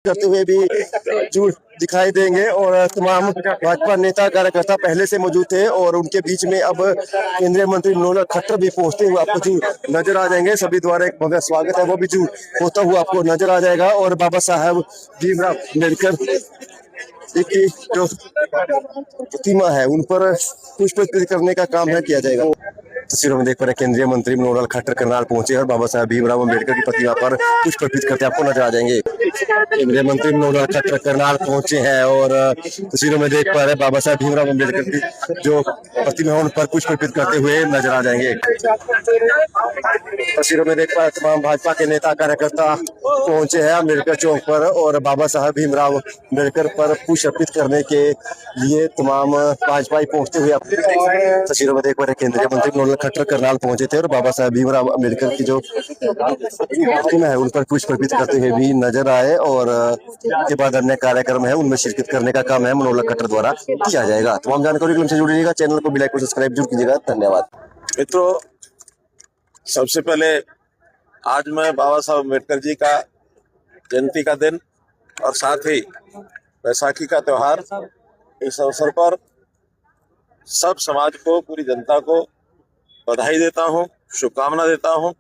करते हुए भी जुड़ दिखाई देंगे। और तमाम भाजपा नेता कार्यकर्ता पहले से मौजूद थे और उनके बीच में अब केंद्रीय मंत्री मनोहर खट्टर भी पहुंचते हुए आपको जो नजर आ जाएंगे। सभी द्वारा एक भव्य स्वागत है वो भी जो होता हुआ आपको नजर आ जाएगा। और बाबा साहब भीमराव अम्बेडकर की जो प्रतिमा है उन पर पुष्प अर्पित करने का काम है किया जाएगा। तस्वीरों में देख पा रहे केंद्रीय मंत्री मनोहर खट्टर करनाल पहुंचे और बाबा साहब भीमराव अम्बेडकर की प्रतिमा पर पुष्प अर्पित करते आपको नजर आ जाएंगे। केंद्रीय मंत्री मनोहर खट्टर करनाल पहुंचे हैं और तस्वीरों में देख पा रहे बाबा साहब भीमराव अम्बेडकर की जो प्रतिमा है उन पर पुष्प अर्पित करते हुए नजर आ जाएंगे। तस्वीरों में देख पा रहे तमाम भाजपा के नेता कार्यकर्ता पहुंचे हैं अम्बेडकर चौक पर और बाबा साहब भीमराव अम्बेडकर पर पुष्प अर्पित करने के लिए तमाम भाजपाई पहुंचते हुए तस्वीरों में देख पा रहे केंद्रीय मंत्री मनोहर खट्टर करनाल पहुंचे थे और बाबा साहब भीमराव अम्बेडकर की जो प्रतिमा है उन पर पुष्प अर्पित करते हुए भी नजर आए। और उसके बाद अन्य कार्यक्रम है उनमें शिरकत करने का काम है मनोहर खट्टर द्वारा किया जाएगा। तमाम जानकारी के लिए जुड़ रहिएगा, चैनल को बिल्कुल सब्सक्राइब जरूर कीजिएगा। धन्यवाद मित्रों, सबसे पहले आज मैं बाबा साहब अम्बेडकर जी का जयंती का दिन और साथ ही बैसाखी का त्योहार, इस अवसर पर सब समाज को, पूरी जनता को बधाई देता हूं, शुभकामना देता हूं।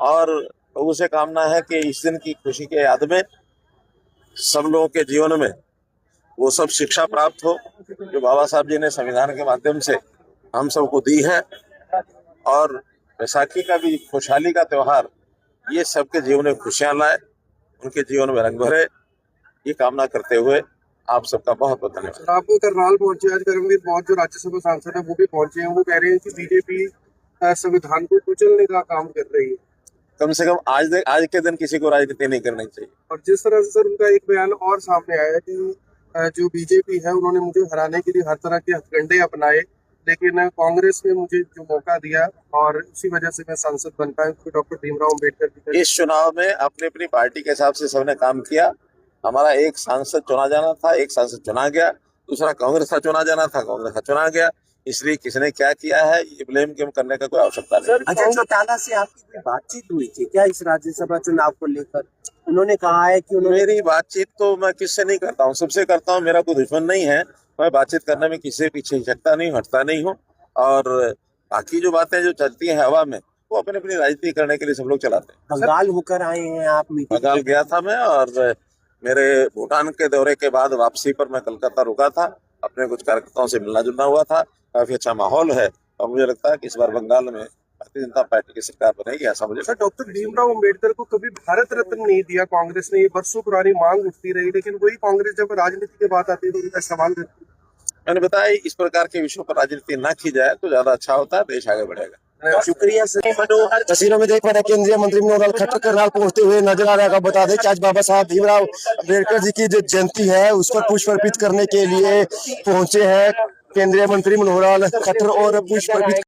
और लोगों से कामना है कि इस दिन की खुशी के याद में सब लोगों के जीवन में वो सब शिक्षा प्राप्त हो जो बाबा साहब जी ने संविधान के माध्यम से हम सबको दी है। और बैसाखी का भी खुशहाली का त्योहार ये सबके जीवन में खुशियां लाए, उनके जीवन में रंग भरे, ये कामना करते हुए आप सबका बहुत बहुत धन्यवाद। आप करनाल पहुंचे, आज कर्मवीर मौर्य जो राज्यसभा सांसद है वो भी पहुंचे हैं। वो कह रहे हैं कि बीजेपी संविधान को कुचलने का काम कर रही है। कम से कम आज के दिन किसी को राजनीति नहीं करनी चाहिए। और जिस तरह से सर उनका एक बयान और सामने आया कि जो बीजेपी है उन्होंने मुझे हराने के लिए हर तरह के हथकंडे अपनाए, लेकिन कांग्रेस ने मुझे जो मौका दिया और उसी वजह से मैं सांसद बन पाया। डॉक्टर भीमराव अम्बेडकर इस चुनाव में अपनी अपनी पार्टी के हिसाब से सबने काम किया। हमारा एक सांसद चुना जाना था, एक सांसद चुना गया, दूसरा कांग्रेस का चुना जाना था, कांग्रेस का चुना गया। इसलिए किसने क्या किया है ये ब्लेम गेम करने का कोई आवश्यकता नहीं। अच्छा, चौटाला से आपकी कोई बातचीत हुई थी क्या इस राज्यसभा चुनाव को लेकर? उन्होंने कहा है कि मेरी बातचीत तो मैं किससे नहीं करता हूँ, सबसे करता हूँ। मेरा कोई दुश्मन नहीं है, मैं बातचीत करने में किसी पीछे हिचकता नहीं, हटता नहीं हूँ। और बाकी जो बातें जो चलती हैं हवा में वो अपनी अपनी राजनीति करने के लिए सब लोग चलाते हैं। बंगाल होकर आए हैं आप? बंगाल गया था मैं और मेरे भूटान के दौरे के बाद वापसी पर मैं कलकत्ता रुका था, अपने कुछ कार्यकर्ताओं से मिलना जुलना हुआ था। काफी अच्छा माहौल है और मुझे लगता है कि इस बार बंगाल में भारतीय जनता पार्टी की सरकार बनेगी, ऐसा मुझे। सर, डॉक्टर भीमराव अम्बेडकर को कभी भारत रत्न नहीं दिया कांग्रेस ने, ये बरसों पुरानी मांग उठती रही, लेकिन वही कांग्रेस जब राजनीति की बात आती है तो उनका सवाल करती है। मैंने बताया इस प्रकार के विषयों पर राजनीति ना की जाए तो ज्यादा अच्छा होता है, देश आगे बढ़ेगा। शुक्रिया सर। तस्वीरों में देख पा रहे केंद्रीय मंत्री मनोहर खट्टर करनाल पहुंचते हुए नजर आ रहा है। बता दें कि आज बाबा साहब भीमराव अम्बेडकर जी की जो जयंती है उस पर पुष्प अर्पित करने के लिए पहुंचे हैं केंद्रीय मंत्री मनोहर खट्टर और पुष्प अर्पित